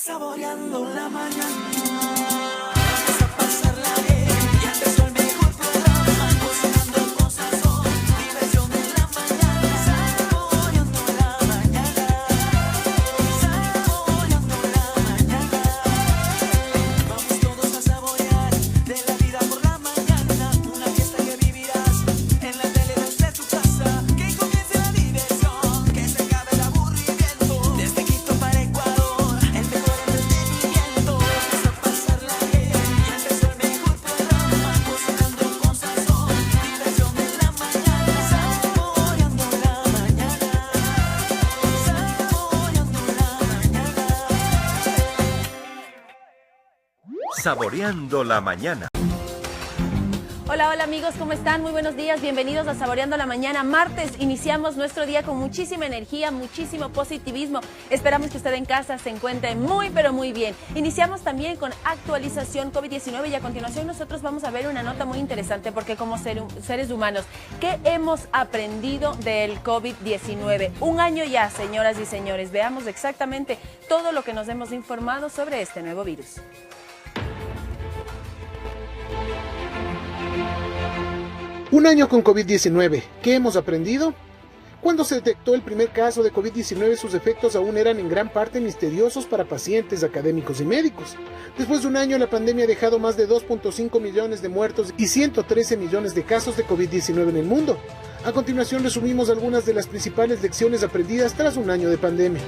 Saboreando la mañana, vamos a pasarla bien. Ya empezó el mejor programa, cocinando con sazón, diversión en la mañana. Saboreando la mañana, saboreando la mañana. Vamos todos a saborear de la vida por la mañana. Una fiesta que vivirás en la tele desde tu casa. Que comience la diversión, que se acabe el aburrimiento. Desde Quito para Ecuador, el mejor entretenimiento. Vamos a pasarla bien, ya empezó el mejor programa. Cocinando con sazón, diversión en la mañana. Saboreando la mañana, saboreando la mañana. Saboreando la mañana. Hola, hola amigos, ¿cómo están? Muy buenos días, bienvenidos a Saboreando la Mañana. Martes, iniciamos nuestro día con muchísima energía, muchísimo positivismo. Esperamos que usted en casa se encuentre muy, pero muy bien. Iniciamos también con actualización COVID-19 y a continuación nosotros vamos a ver una nota muy interesante porque como seres humanos, ¿qué hemos aprendido del COVID-19? Un año ya, señoras y señores, veamos exactamente todo lo que nos hemos informado sobre este nuevo virus. Un año con COVID-19. ¿Qué hemos aprendido? Cuando se detectó el primer caso de COVID-19, sus efectos aún eran en gran parte misteriosos para pacientes, académicos y médicos. Después de un año, la pandemia ha dejado más de 2.5 millones de muertos y 113 millones de casos de COVID-19 en el mundo. A continuación, resumimos algunas de las principales lecciones aprendidas tras un año de pandemia.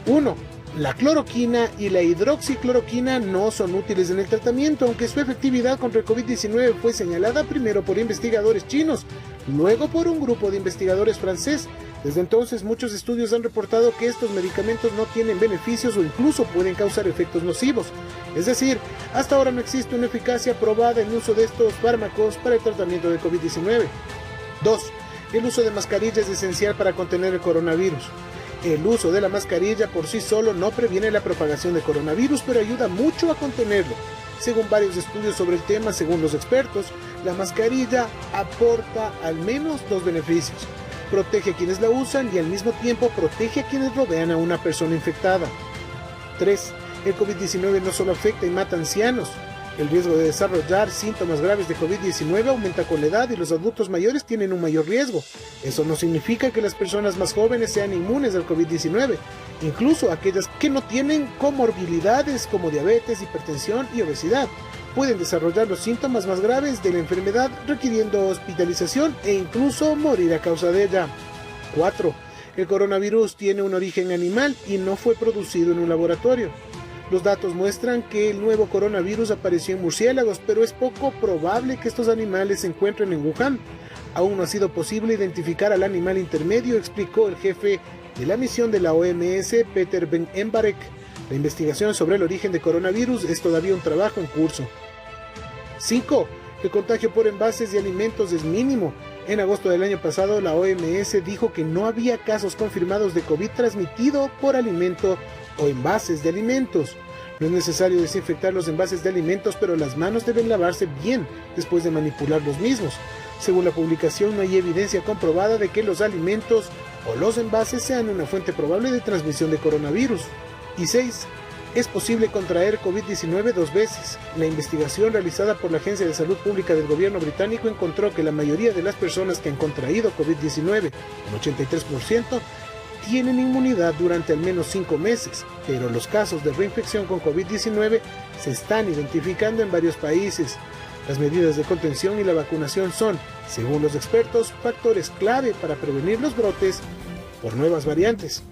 1. La cloroquina y la hidroxicloroquina no son útiles en el tratamiento, aunque su efectividad contra el COVID-19 fue señalada primero por investigadores chinos, luego por un grupo de investigadores francés. Desde entonces, muchos estudios han reportado que estos medicamentos no tienen beneficios o incluso pueden causar efectos nocivos. Es decir, hasta ahora no existe una eficacia probada en el uso de estos fármacos para el tratamiento de COVID-19. 2. El uso de mascarilla es esencial para contener el coronavirus. El uso de la mascarilla por sí solo no previene la propagación de coronavirus, pero ayuda mucho a contenerlo. Según varios estudios sobre el tema, según los expertos, la mascarilla aporta al menos dos beneficios. Protege a quienes la usan y al mismo tiempo protege a quienes rodean a una persona infectada. 3. El COVID-19 no solo afecta y mata a ancianos. El riesgo de desarrollar síntomas graves de COVID-19 aumenta con la edad y los adultos mayores tienen un mayor riesgo. Eso no significa que las personas más jóvenes sean inmunes al COVID-19. Incluso aquellas que no tienen comorbilidades como diabetes, hipertensión y obesidad pueden desarrollar los síntomas más graves de la enfermedad, requiriendo hospitalización e incluso morir a causa de ella. 4. El coronavirus tiene un origen animal y no fue producido en un laboratorio. Los datos muestran que el nuevo coronavirus apareció en murciélagos, pero es poco probable que estos animales se encuentren en Wuhan. Aún no ha sido posible identificar al animal intermedio, explicó el jefe de la misión de la OMS, Peter Ben Embarek. La investigación sobre el origen de coronavirus es todavía un trabajo en curso. 5. El contagio por envases de alimentos es mínimo. En agosto del año pasado, la OMS dijo que no había casos confirmados de COVID transmitido por alimento o envases de alimentos. No es necesario desinfectar los envases de alimentos, pero las manos deben lavarse bien después de manipular los mismos. Según la publicación, no hay evidencia comprobada de que los alimentos o los envases sean una fuente probable de transmisión de coronavirus. Y 6. Es posible contraer COVID-19 dos veces. La investigación realizada por la Agencia de Salud Pública del gobierno británico encontró que la mayoría de las personas que han contraído COVID-19, un 83%, tienen inmunidad durante al menos 5 meses, pero los casos de reinfección con COVID-19 se están identificando en varios países. Las medidas de contención y la vacunación son, según los expertos, factores clave para prevenir los brotes por nuevas variantes.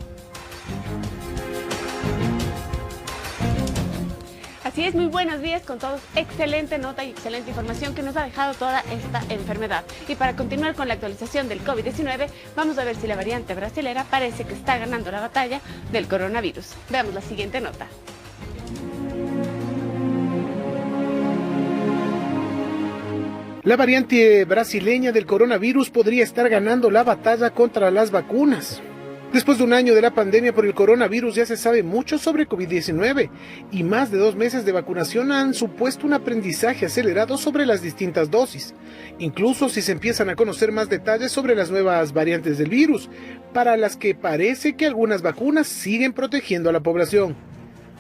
Así es, muy buenos días con todos. Excelente nota y excelente información que nos ha dejado toda esta enfermedad. Y para continuar con la actualización del COVID-19, vamos a ver si la variante brasilera parece que está ganando la batalla del coronavirus. Veamos la siguiente nota. La variante brasileña del coronavirus podría estar ganando la batalla contra las vacunas. Después de un año de la pandemia por el coronavirus ya se sabe mucho sobre COVID-19 y más de 2 meses de vacunación han supuesto un aprendizaje acelerado sobre las distintas dosis, incluso si se empiezan a conocer más detalles sobre las nuevas variantes del virus, para las que parece que algunas vacunas siguen protegiendo a la población.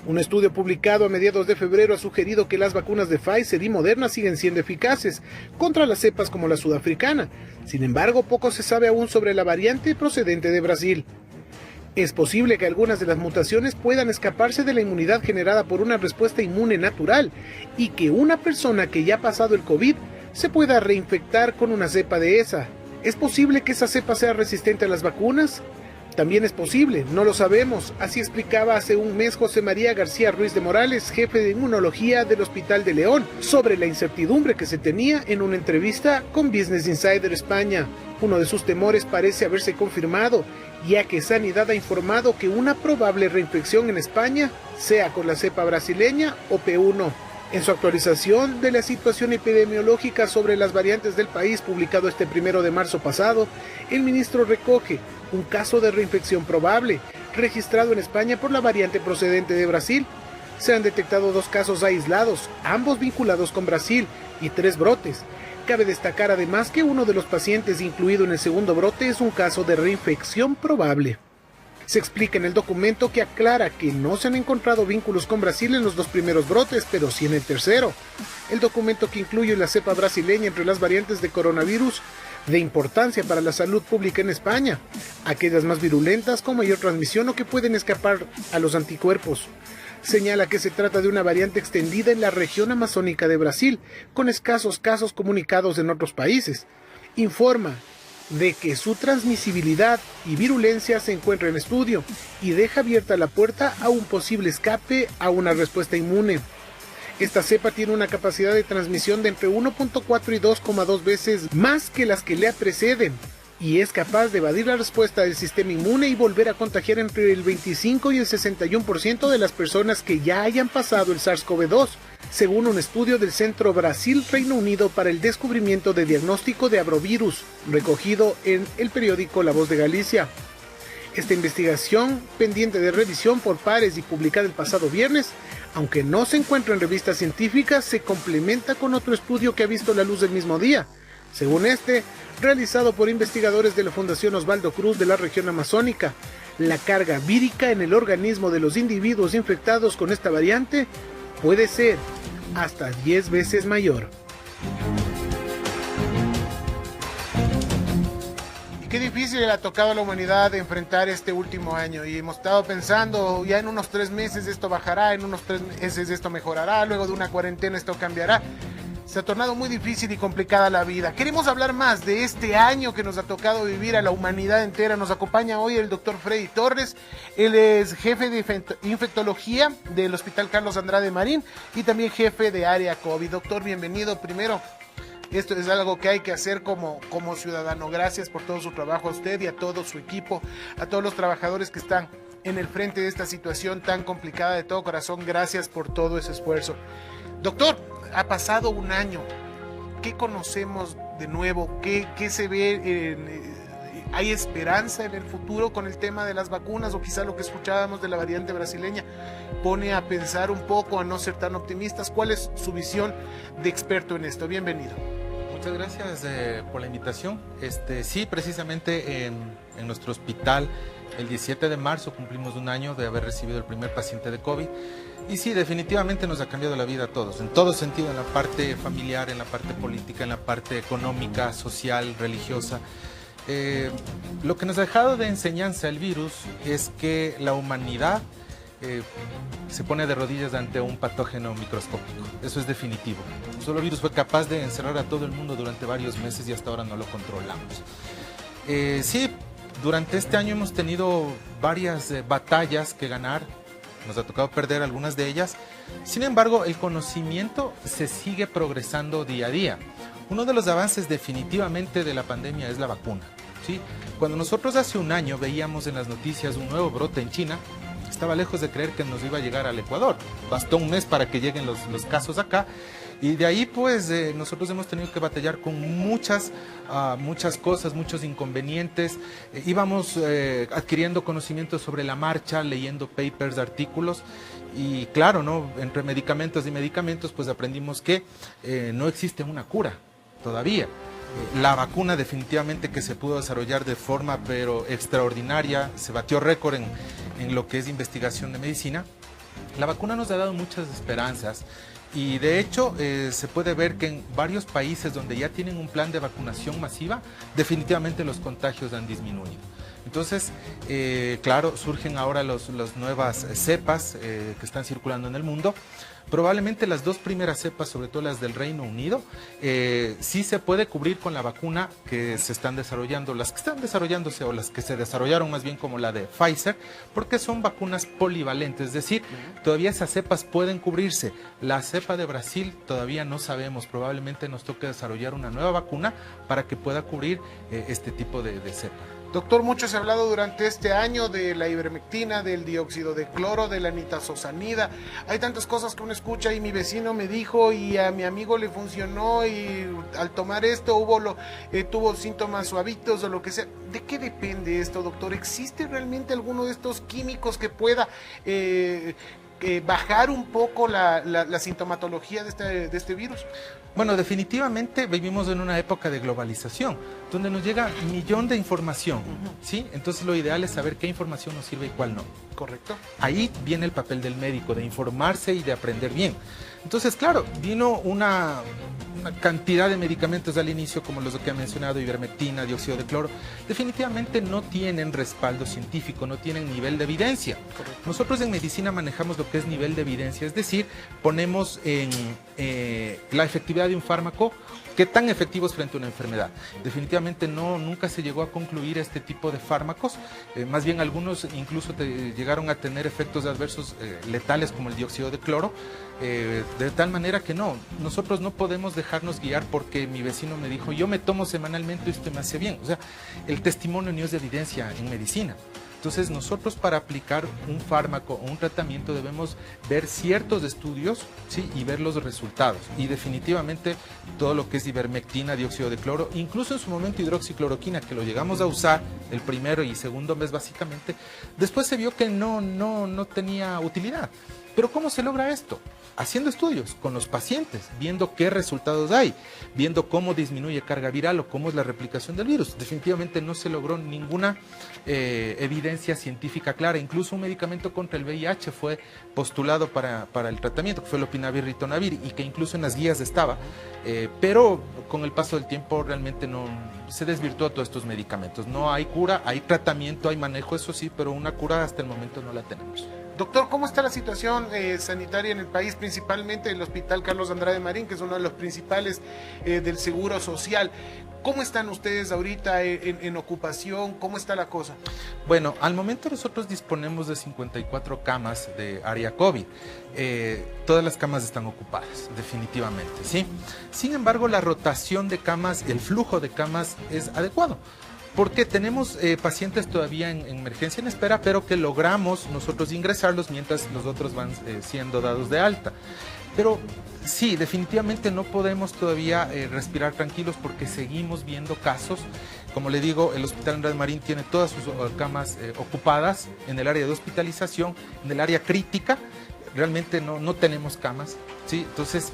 Un estudio publicado a mediados de febrero ha sugerido que las vacunas de Pfizer y Moderna siguen siendo eficaces contra las cepas como la sudafricana. Sin embargo, poco se sabe aún sobre la variante procedente de Brasil. Es posible que algunas de las mutaciones puedan escaparse de la inmunidad generada por una respuesta inmune natural y que una persona que ya ha pasado el COVID se pueda reinfectar con una cepa de esa. ¿Es posible que esa cepa sea resistente a las vacunas? También es posible, no lo sabemos, así explicaba hace un mes José María García Ruiz de Morales, jefe de inmunología del Hospital de León, sobre la incertidumbre que se tenía en una entrevista con Business Insider España. Uno de sus temores parece haberse confirmado, ya que Sanidad ha informado que una probable reinfección en España sea con la cepa brasileña o P1. En su actualización de la situación epidemiológica sobre las variantes del país, publicado este 1 de marzo pasado, el ministro recoge un caso de reinfección probable, registrado en España por la variante procedente de Brasil. Se han detectado 2 casos aislados, ambos vinculados con Brasil, y 3 brotes. Cabe destacar además que uno de los pacientes incluido en el segundo brote es un caso de reinfección probable. Se explica en el documento que aclara que no se han encontrado vínculos con Brasil en los 2 primeros brotes, pero sí en el tercero. El documento, que incluye la cepa brasileña entre las variantes de coronavirus de importancia para la salud pública en España, aquellas más virulentas con mayor transmisión o que pueden escapar a los anticuerpos. Señala que se trata de una variante extendida en la región amazónica de Brasil, con escasos casos comunicados en otros países. Informa de que su transmisibilidad y virulencia se encuentra en estudio y deja abierta la puerta a un posible escape a una respuesta inmune. Esta cepa tiene una capacidad de transmisión de entre 1.4 y 2,2 veces más que las que le preceden, y es capaz de evadir la respuesta del sistema inmune y volver a contagiar entre el 25 y el 61% de las personas que ya hayan pasado el SARS-CoV-2, según un estudio del Centro Brasil-Reino Unido para el Descubrimiento de Diagnóstico de Abrovirus, recogido en el periódico La Voz de Galicia. Esta investigación, pendiente de revisión por pares y publicada el pasado viernes, aunque no se encuentra en revistas científicas, se complementa con otro estudio que ha visto la luz del mismo día. Según este, realizado por investigadores de la Fundación Osvaldo Cruz de la región amazónica, la carga vírica en el organismo de los individuos infectados con esta variante puede ser hasta 10 veces mayor. Y qué difícil le ha tocado a la humanidad enfrentar este último año, y hemos estado pensando, ya en unos 3 meses esto bajará, en unos 3 meses esto mejorará, luego de una cuarentena esto cambiará. Se ha tornado muy difícil y complicada la vida. Queremos hablar más de este año que nos ha tocado vivir a la humanidad entera. Nos acompaña hoy el doctor Freddy Torres. Él es jefe de infectología del Hospital Carlos Andrade Marín y también jefe de área COVID. Doctor, bienvenido. Primero, esto es algo que hay que hacer como ciudadano. Gracias por todo su trabajo a usted y a todo su equipo, a todos los trabajadores que están en el frente de esta situación tan complicada. De todo corazón, gracias por todo ese esfuerzo. Doctor, ha pasado un año. ¿Qué conocemos de nuevo? ¿Qué se ve? ¿Hay esperanza en el futuro con el tema de las vacunas? O quizá lo que escuchábamos de la variante brasileña pone a pensar un poco, a no ser tan optimistas. ¿Cuál es su visión de experto en esto? Bienvenido. Muchas gracias por la invitación. Sí, precisamente en nuestro hospital, el 17 de marzo cumplimos un año de haber recibido el primer paciente de COVID. Y sí, definitivamente nos ha cambiado la vida a todos, en todo sentido, en la parte familiar, en la parte política, en la parte económica, social, religiosa. Lo que nos ha dejado de enseñanza el virus es que la humanidad se pone de rodillas ante un patógeno microscópico. Eso es definitivo. Un solo virus fue capaz de encerrar a todo el mundo durante varios meses y hasta ahora no lo controlamos. Sí, durante este año hemos tenido varias batallas que ganar. Nos ha tocado perder algunas de ellas. Sin embargo, el conocimiento se sigue progresando día a día. Uno de los avances definitivamente de la pandemia es la vacuna, ¿sí? Cuando nosotros hace un año veíamos en las noticias un nuevo brote en China, estaba lejos de creer que nos iba a llegar al Ecuador. Bastó un mes para que lleguen los casos acá. Y de ahí pues nosotros hemos tenido que batallar con muchas cosas, muchos inconvenientes. Íbamos adquiriendo conocimientos sobre la marcha, leyendo papers, artículos. Y claro, ¿no? Entre medicamentos y medicamentos pues aprendimos que no existe una cura todavía. La vacuna definitivamente que se pudo desarrollar de forma pero extraordinaria, se batió récord en lo que es investigación de medicina. La vacuna nos ha dado muchas esperanzas y de hecho se puede ver que en varios países donde ya tienen un plan de vacunación masiva, definitivamente los contagios han disminuido. Entonces, claro, surgen ahora las nuevas cepas que están circulando en el mundo. Probablemente las dos primeras cepas, sobre todo las del Reino Unido, sí se puede cubrir con la vacuna que se están desarrollando, las que están desarrollándose o las que se desarrollaron más bien como la de Pfizer, porque son vacunas polivalentes, es decir, todavía esas cepas pueden cubrirse. La cepa de Brasil todavía no sabemos, probablemente nos toque desarrollar una nueva vacuna para que pueda cubrir este tipo de cepa. Doctor, mucho se ha hablado durante este año de la ivermectina, del dióxido de cloro, de la nitazosanida. Hay tantas cosas que uno escucha y mi vecino me dijo y a mi amigo le funcionó y al tomar esto tuvo síntomas suavitos o lo que sea. ¿De qué depende esto, doctor? ¿Existe realmente alguno de estos químicos que pueda bajar un poco la sintomatología de este virus? Bueno, definitivamente vivimos en una época de globalización, donde nos llega un millón de información, ¿sí? Entonces lo ideal es saber qué información nos sirve y cuál no. Correcto. Ahí viene el papel del médico, de informarse y de aprender bien. Entonces, claro, vino una cantidad de medicamentos al inicio, como los que ha mencionado, ivermectina, dióxido de cloro, definitivamente no tienen respaldo científico, no tienen nivel de evidencia. Correcto. Nosotros en medicina manejamos lo que es nivel de evidencia, es decir, ponemos en la efectividad de un fármaco, qué tan efectivo es frente a una enfermedad. Definitivamente nunca se llegó a concluir este tipo de fármacos, más bien algunos incluso llegaron a tener efectos adversos letales como el dióxido de cloro, de tal manera que nosotros no podemos dejarnos guiar porque mi vecino me dijo, yo me tomo semanalmente y esto me hace bien. O sea, el testimonio no es de evidencia en medicina. Entonces nosotros para aplicar un fármaco o un tratamiento debemos ver ciertos estudios, ¿sí? Y ver los resultados. Y definitivamente todo lo que es ivermectina, dióxido de cloro, incluso en su momento hidroxicloroquina, que lo llegamos a usar el primero y segundo mes básicamente, después se vio que no tenía utilidad. Pero ¿cómo se logra esto? Haciendo estudios con los pacientes, viendo qué resultados hay, viendo cómo disminuye carga viral o cómo es la replicación del virus. Definitivamente no se logró ninguna evidencia científica clara. Incluso un medicamento contra el VIH fue postulado para el tratamiento, que fue el opinavir ritonavir, y que incluso en las guías estaba. Pero con el paso del tiempo realmente se desvirtuó todos estos medicamentos. No hay cura, hay tratamiento, hay manejo, eso sí, pero una cura hasta el momento no la tenemos. Doctor, ¿cómo está la situación sanitaria en el país, principalmente el Hospital Carlos Andrade Marín, que es uno de los principales del Seguro Social? ¿Cómo están ustedes ahorita en ocupación? ¿Cómo está la cosa? Bueno, al momento nosotros disponemos de 54 camas de área COVID. Todas las camas están ocupadas, definitivamente, ¿sí? Sin embargo, la rotación de camas, el flujo de camas es adecuado. Porque tenemos pacientes todavía en emergencia en espera, pero que logramos nosotros ingresarlos mientras los otros van siendo dados de alta. Pero sí, definitivamente no podemos todavía respirar tranquilos porque seguimos viendo casos. Como le digo, el Hospital Andrade Marín tiene todas sus camas ocupadas en el área de hospitalización, en el área crítica. Realmente no tenemos camas, ¿sí? Entonces,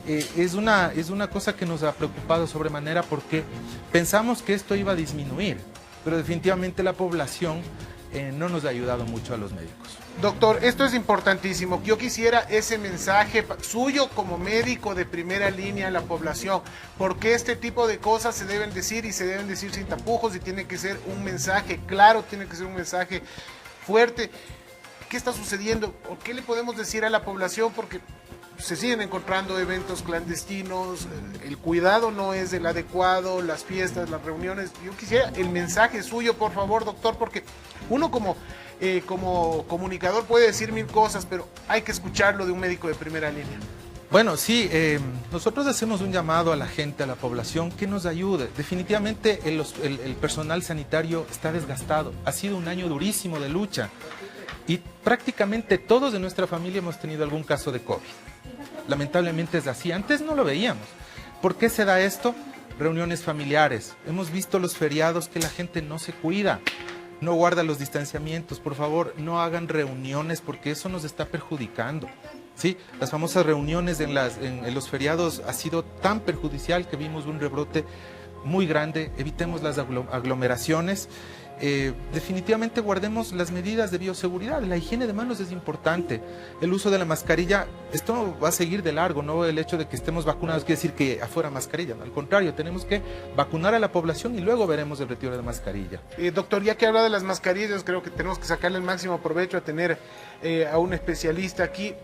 es una cosa que nos ha preocupado sobremanera porque pensamos que esto iba a disminuir, pero definitivamente la población no nos ha ayudado mucho a los médicos. Doctor, esto es importantísimo. Yo quisiera ese mensaje suyo como médico de primera línea a la población, porque este tipo de cosas se deben decir y se deben decir sin tapujos y tiene que ser un mensaje claro, tiene que ser un mensaje fuerte. ¿Qué está sucediendo? ¿O qué le podemos decir a la población? Porque se siguen encontrando eventos clandestinos, el cuidado no es el adecuado, las fiestas, las reuniones. Yo quisiera el mensaje suyo, por favor, doctor, porque uno como comunicador puede decir mil cosas, pero hay que escucharlo de un médico de primera línea. Bueno, sí, nosotros hacemos un llamado a la gente, a la población, que nos ayude. Definitivamente el personal sanitario está desgastado, ha sido un año durísimo de lucha y prácticamente todos de nuestra familia hemos tenido algún caso de COVID. Lamentablemente es así, antes no lo veíamos. ¿Por qué se da esto? Reuniones familiares, hemos visto los feriados que la gente no se cuida, no guarda los distanciamientos. Por favor, no hagan reuniones porque eso nos está perjudicando. Sí, las famosas reuniones en los feriados ha sido tan perjudicial que vimos un rebrote muy grande. Evitemos las aglomeraciones definitivamente guardemos las medidas de bioseguridad. La higiene de manos es importante. El uso de la mascarilla, esto va a seguir de largo, no el hecho de que estemos vacunados quiere decir que afuera mascarilla, no, al contrario, tenemos que vacunar a la población y luego veremos el retiro de mascarilla. Doctor, ya que habla de las mascarillas, creo que tenemos que sacarle el máximo provecho a tener a un especialista aquí.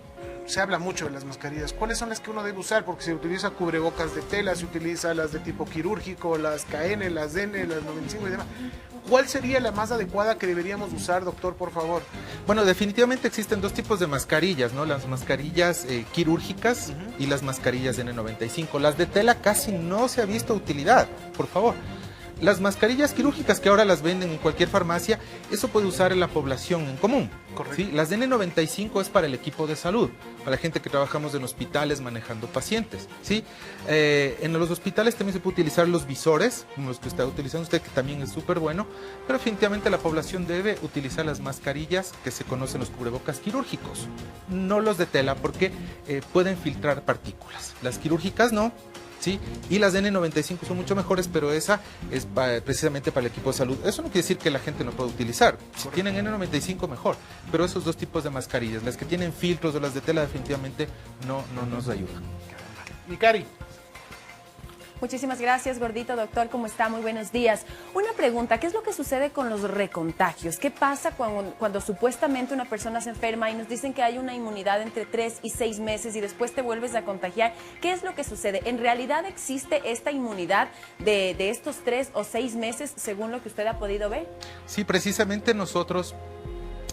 Se habla mucho de las mascarillas. ¿Cuáles son las que uno debe usar? Porque se utiliza cubrebocas de tela, se utiliza las de tipo quirúrgico, las KN, las DN, las 95 y demás. ¿Cuál sería la más adecuada que deberíamos usar, doctor, por favor? Bueno, definitivamente existen dos tipos de mascarillas, ¿no? Las mascarillas quirúrgicas y las mascarillas N95. Las de tela casi no se ha visto utilidad, por favor. Las mascarillas quirúrgicas que ahora las venden en cualquier farmacia, eso puede usar en la población en común. Correcto. ¿Sí? Las de N95 es para el equipo de salud, para la gente que trabajamos en hospitales manejando pacientes. ¿Sí? En los hospitales también se puede utilizar los visores, como los que está utilizando usted, que también es súper bueno, pero definitivamente la población debe utilizar las mascarillas que se conocen los cubrebocas quirúrgicos, no los de tela, porque pueden filtrar partículas. Las quirúrgicas no. ¿Sí? Y las de N95 son mucho mejores, pero esa es precisamente para el equipo de salud. Eso no quiere decir que la gente no pueda utilizar. Si tienen N95 mejor, pero esos dos tipos de mascarillas, las que tienen filtros o las de tela definitivamente no nos ayudan. Micari. Muchísimas gracias, gordito. Doctor, ¿cómo está? Muy buenos días. Una pregunta, ¿qué es lo que sucede con los recontagios? ¿Qué pasa cuando supuestamente una persona se enferma y nos dicen que hay una inmunidad entre 3 y 6 meses y después te vuelves a contagiar? ¿Qué es lo que sucede? ¿En realidad existe esta inmunidad de estos 3 o 6 meses según lo que usted ha podido ver? Sí, precisamente nosotros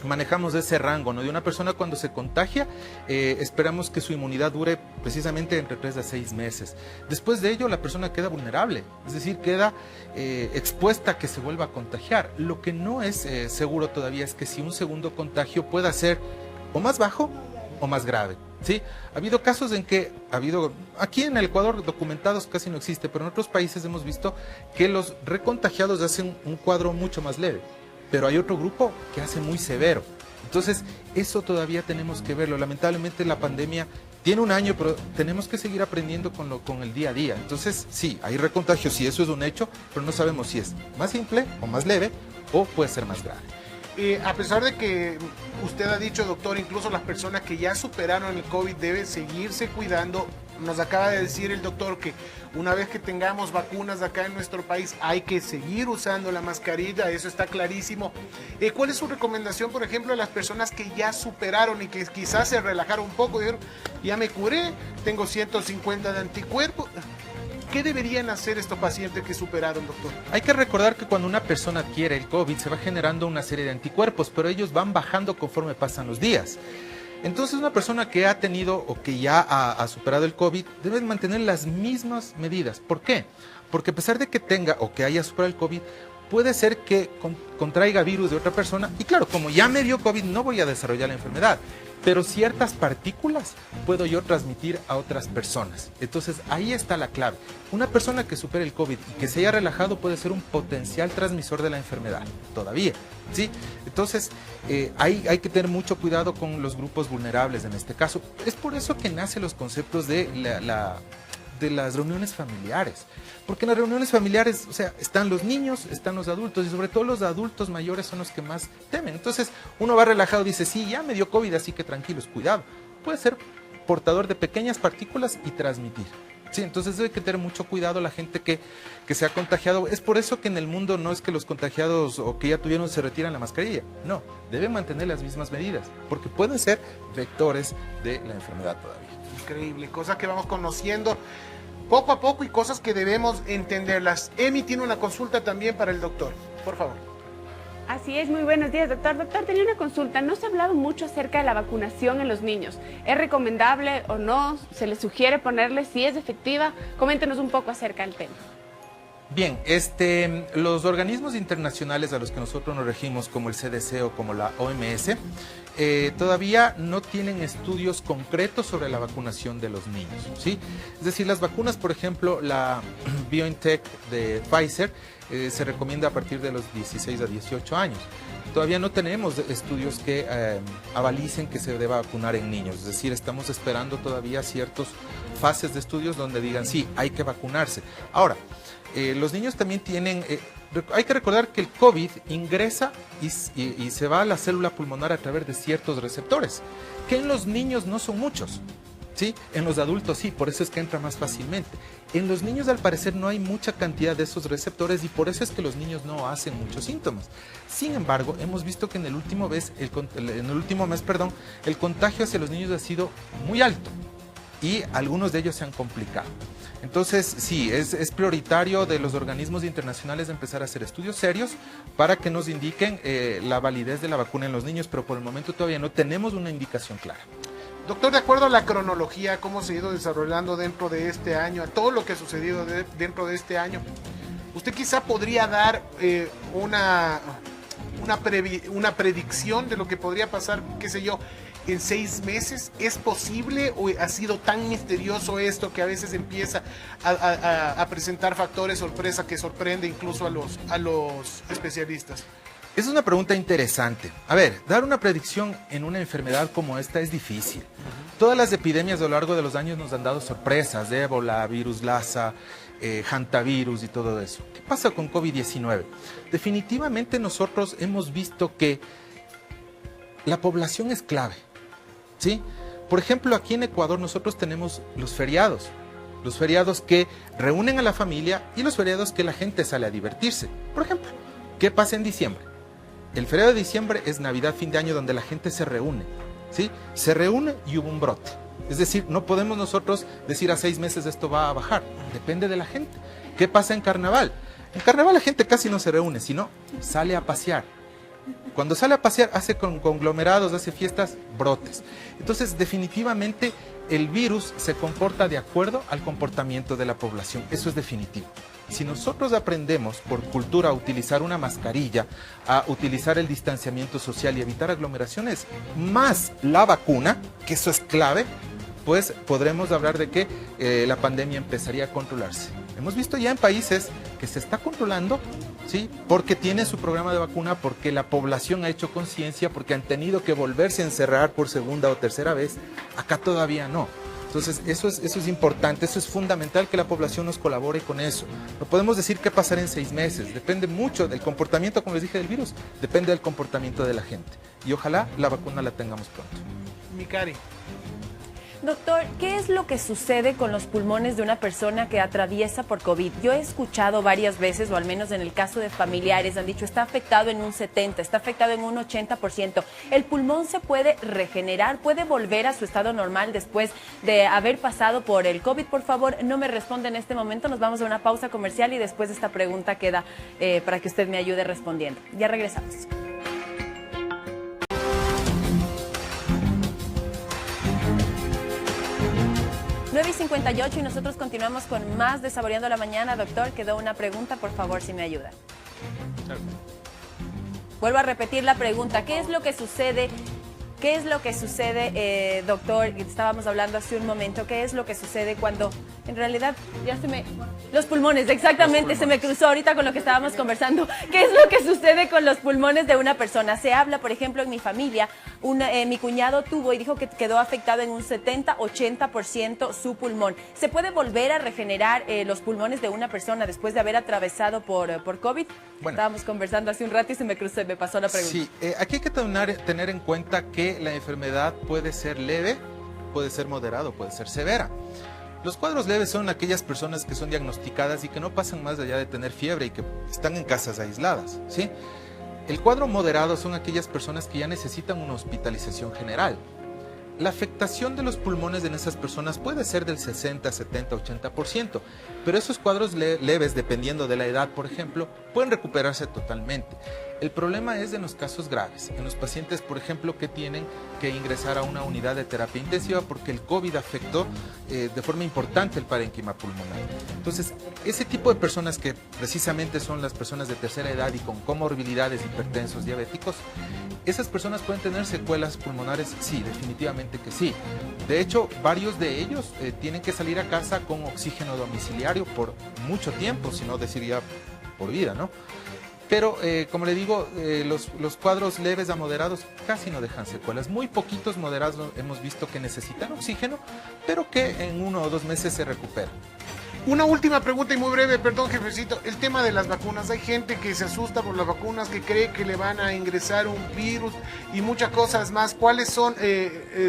manejamos ese rango, ¿no? De una persona cuando se contagia, esperamos que su inmunidad dure precisamente entre 3 a 6 meses. Después de ello, la persona queda vulnerable, es decir, queda expuesta a que se vuelva a contagiar. Lo que no es seguro todavía es que si un segundo contagio pueda ser o más bajo o más grave. ¿Sí? Ha habido casos en que aquí en el Ecuador documentados casi no existe, pero en otros países hemos visto que los recontagiados hacen un cuadro mucho más leve. Pero hay otro grupo que hace muy severo. Entonces, eso todavía tenemos que verlo. Lamentablemente la pandemia tiene un año, pero tenemos que seguir aprendiendo con el día a día. Entonces, sí, hay recontagios, sí, eso es un hecho, pero no sabemos si es más simple o más leve o puede ser más grave. A pesar de que usted ha dicho, doctor, incluso las personas que ya superaron el COVID deben seguirse cuidando. Nos acaba de decir el doctor que una vez que tengamos vacunas acá en nuestro país hay que seguir usando la mascarilla, eso está clarísimo. ¿Cuál es su recomendación, por ejemplo, a las personas que ya superaron y que quizás se relajaron un poco? Dijeron, ya me curé, tengo 150 de anticuerpos. ¿Qué deberían hacer estos pacientes que superaron, doctor? Hay que recordar que cuando una persona adquiere el COVID se va generando una serie de anticuerpos, pero ellos van bajando conforme pasan los días. Entonces una persona que ha tenido o que ya ha superado el COVID debe mantener las mismas medidas. ¿Por qué? Porque a pesar de que tenga o que haya superado el COVID, puede ser que contraiga virus de otra persona y claro, como ya me dio COVID no voy a desarrollar la enfermedad, pero ciertas partículas puedo yo transmitir a otras personas. Entonces ahí está la clave. Una persona que supere el COVID y que se haya relajado puede ser un potencial transmisor de la enfermedad, todavía, ¿sí? Entonces hay que tener mucho cuidado con los grupos vulnerables en este caso. Es por eso que nacen los conceptos de las reuniones familiares. Porque en las reuniones familiares, o sea, están los niños, están los adultos y sobre todo los adultos mayores son los que más temen. Entonces uno va relajado y dice, sí, ya me dio COVID, así que tranquilos, cuidado. Puede ser portador de pequeñas partículas y transmitir. Sí, entonces hay que tener mucho cuidado la gente que se ha contagiado. Es por eso que en el mundo no es que los contagiados o que ya tuvieron se retiran la mascarilla. No, deben mantener las mismas medidas porque pueden ser vectores de la enfermedad todavía. Increíble, cosas que vamos conociendo poco a poco y cosas que debemos entenderlas. Emi tiene una consulta también para el doctor, por favor. Así es, muy buenos días, doctor. Doctor, tenía una consulta. No se ha hablado mucho acerca de la vacunación en los niños. ¿Es recomendable o no? ¿Se les sugiere ponerle? ¿Si es efectiva? Coméntenos un poco acerca del tema. Bien, los organismos internacionales a los que nosotros nos regimos, como el CDC o como la OMS, todavía no tienen estudios concretos sobre la vacunación de los niños, ¿sí? Es decir, las vacunas, por ejemplo, la BioNTech de Pfizer, se recomienda a partir de los 16 a 18 años. todavía no tenemos estudios que avalicen que se deba vacunar en niños. Es decir, estamos esperando todavía ciertas fases de estudios donde digan, sí, hay que vacunarse. Ahora, los niños también tienen... hay que recordar que el COVID ingresa y se va a la célula pulmonar a través de ciertos receptores, que en los niños no son muchos. ¿Sí? En los adultos sí, por eso es que entra más fácilmente. En los niños al parecer no hay mucha cantidad de esos receptores y por eso es que los niños no hacen muchos síntomas. Sin embargo, hemos visto que en el último mes, el contagio hacia los niños ha sido muy alto y algunos de ellos se han complicado. Entonces, sí, es prioritario de los organismos internacionales empezar a hacer estudios serios para que nos indiquen la validez de la vacuna en los niños, pero por el momento todavía no tenemos una indicación clara. Doctor, de acuerdo a la cronología, cómo se ha ido desarrollando dentro de este año, a todo lo que ha sucedido dentro de este año, ¿usted quizá podría dar una predicción de lo que podría pasar, qué sé yo, en 6 meses? ¿Es posible o ha sido tan misterioso esto que a veces empieza a presentar factores sorpresa que sorprende incluso a los especialistas? Es una pregunta interesante. A ver, dar una predicción en una enfermedad como esta es difícil. Todas las epidemias a lo largo de los años nos han dado sorpresas, ébola, virus Lassa, hantavirus y todo eso. ¿Qué pasa con COVID-19? Definitivamente nosotros hemos visto que la población es clave, ¿sí? Por ejemplo, aquí en Ecuador nosotros tenemos los feriados que reúnen a la familia y los feriados que la gente sale a divertirse. Por ejemplo, ¿qué pasa en diciembre? El feriado de diciembre es Navidad, fin de año, donde la gente se reúne, ¿sí? Se reúne y hubo un brote. Es decir, no podemos nosotros decir a 6 meses esto va a bajar. Depende de la gente. ¿Qué pasa en carnaval? En carnaval la gente casi no se reúne, sino sale a pasear. Cuando sale a pasear hace conglomerados, hace fiestas, brotes. Entonces, definitivamente el virus se comporta de acuerdo al comportamiento de la población. Eso es definitivo. Si nosotros aprendemos por cultura a utilizar una mascarilla, a utilizar el distanciamiento social y evitar aglomeraciones, más la vacuna, que eso es clave, pues podremos hablar de que la pandemia empezaría a controlarse. Hemos visto ya en países que se está controlando, ¿sí? Porque tiene su programa de vacuna, porque la población ha hecho conciencia, porque han tenido que volverse a encerrar por segunda o tercera vez. Acá todavía no. Entonces, eso es importante, eso es fundamental que la población nos colabore con eso. No podemos decir qué pasará en 6 meses, depende mucho del comportamiento, como les dije, del virus, depende del comportamiento de la gente. Y ojalá la vacuna la tengamos pronto. Mikari. Doctor, ¿qué es lo que sucede con los pulmones de una persona que atraviesa por COVID? Yo he escuchado varias veces, o al menos en el caso de familiares, han dicho está afectado en un 70%, está afectado en un 80%. ¿El pulmón se puede regenerar? ¿Puede volver a su estado normal después de haber pasado por el COVID? Por favor, no me responda en este momento. Nos vamos a una pausa comercial y después esta pregunta queda para que usted me ayude respondiendo. Ya regresamos. 9:58 y nosotros continuamos con más de Saboreando la Mañana. Doctor, quedó una pregunta, por favor, si me ayuda. Vuelvo a repetir la pregunta. ¿Qué es lo que sucede? ¿Qué es lo que sucede, doctor? Estábamos hablando hace un momento. ¿Qué es lo que sucede cuando en realidad ya se me... Los pulmones, exactamente, se me cruzó ahorita con lo que estábamos conversando. ¿Qué es lo que sucede con los pulmones de una persona? Se habla, por ejemplo, en mi familia, mi cuñado tuvo y dijo que quedó afectado en un 70-80% su pulmón. ¿Se puede volver a regenerar los pulmones de una persona después de haber atravesado por COVID? Bueno, estábamos conversando hace un rato y se me cruzó, me pasó la pregunta. Sí, aquí hay que tener en cuenta que la enfermedad puede ser leve, puede ser moderada, puede ser severa. Los cuadros leves son aquellas personas que son diagnosticadas y que no pasan más allá de tener fiebre y que están en casas aisladas, ¿sí? El cuadro moderado son aquellas personas que ya necesitan una hospitalización general. La afectación de los pulmones en esas personas puede ser del 60, 70, 80%, pero esos cuadros leves, dependiendo de la edad, por ejemplo, pueden recuperarse totalmente. El problema es en los casos graves, en los pacientes, por ejemplo, que tienen que ingresar a una unidad de terapia intensiva porque el COVID afectó de forma importante el parénquima pulmonar. Entonces, ese tipo de personas que precisamente son las personas de tercera edad y con comorbilidades, hipertensos, diabéticos, ¿esas personas pueden tener secuelas pulmonares? Sí, definitivamente que sí. De hecho, varios de ellos tienen que salir a casa con oxígeno domiciliario por mucho tiempo, si no decir ya por vida, ¿no? Pero, como le digo, los cuadros leves a moderados casi no dejan secuelas. Muy poquitos moderados hemos visto que necesitan oxígeno, pero que en 1 o 2 meses se recuperan. Una última pregunta y muy breve, perdón, jefecito. El tema de las vacunas. Hay gente que se asusta por las vacunas, que cree que le van a ingresar un virus y muchas cosas más. ¿Cuáles son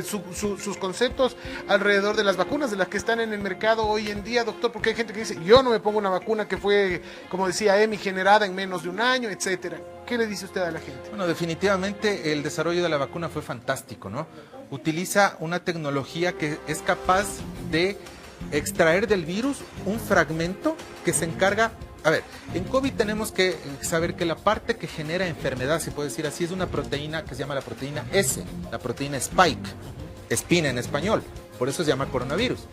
sus conceptos alrededor de las vacunas, de las que están en el mercado hoy en día, doctor? Porque hay gente que dice, yo no me pongo una vacuna que fue, como decía Emi, generada en menos de un año, etcétera. ¿Qué le dice usted a la gente? Bueno, definitivamente el desarrollo de la vacuna fue fantástico, ¿no? Utiliza una tecnología que es capaz de extraer del virus un fragmento que se encarga. A ver, en COVID tenemos que saber que la parte que genera enfermedad, se puede decir así, es una proteína que se llama la proteína S, la proteína Spike, espina en español, por eso se llama coronavirus.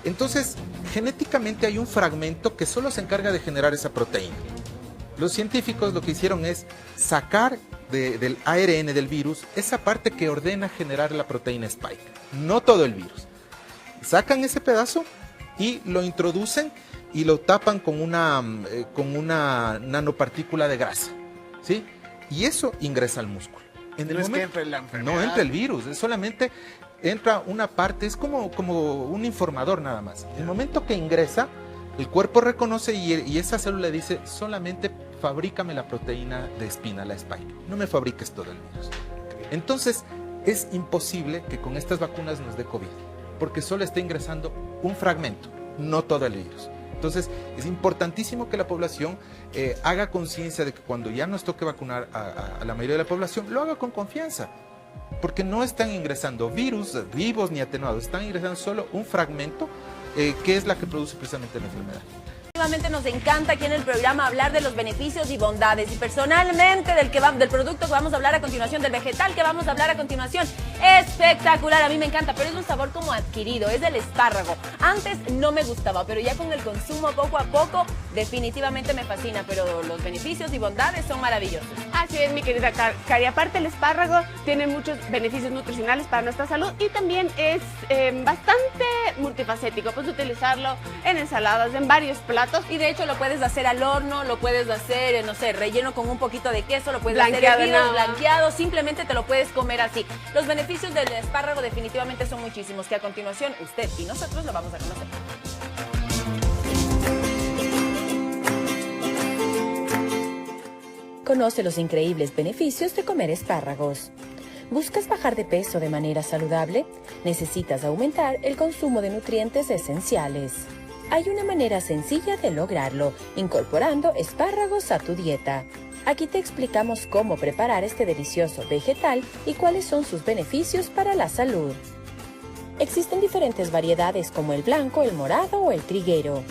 Entonces, genéticamente hay un fragmento que solo se encarga de generar esa proteína. Los científicos lo que hicieron es sacar del ARN del virus esa parte que ordena generar la proteína Spike, no todo el virus. Sacan ese pedazo y lo introducen y lo tapan con una nanopartícula de grasa, ¿sí? Y eso ingresa al músculo. En el No es momento, que entre la enfermedad. no entra el virus, es solamente entra una parte, es como un informador nada más. El momento que ingresa, el cuerpo reconoce y esa célula dice, solamente fabrícame la proteína de espina, la Spike, no me fabriques todo el virus. Entonces, es imposible que con estas vacunas nos dé COVID, porque solo está ingresando un fragmento, no todo el virus. Entonces, es importantísimo que la población haga conciencia de que cuando ya nos toque vacunar a la mayoría de la población, lo haga con confianza, porque no están ingresando virus vivos ni atenuados, están ingresando solo un fragmento que es la que produce precisamente la enfermedad. Efectivamente nos encanta aquí en el programa hablar de los beneficios y bondades y personalmente del producto que vamos a hablar a continuación, del vegetal que vamos a hablar a continuación. Espectacular, a mí me encanta, pero es un sabor como adquirido, es del espárrago. Antes no me gustaba, pero ya con el consumo poco a poco definitivamente me fascina, pero los beneficios y bondades son maravillosos. Así es, mi querida Cari. Aparte, el espárrago tiene muchos beneficios nutricionales para nuestra salud y también es bastante multifacético. Puedes utilizarlo en ensaladas, en varios platos. Y de hecho lo puedes hacer al horno, lo puedes hacer, no sé, relleno con un poquito de queso, lo puedes Blanqueado, hacer hervido, no. blanqueado, simplemente te lo puedes comer así. Los beneficios del espárrago definitivamente son muchísimos, que a continuación usted y nosotros lo vamos a conocer. Conoce los increíbles beneficios de comer espárragos. ¿Buscas bajar de peso de manera saludable? Necesitas aumentar el consumo de nutrientes esenciales. Hay una manera sencilla de lograrlo, incorporando espárragos a tu dieta. Aquí te explicamos cómo preparar este delicioso vegetal y cuáles son sus beneficios para la salud. Existen diferentes variedades como el blanco, el morado o el triguero.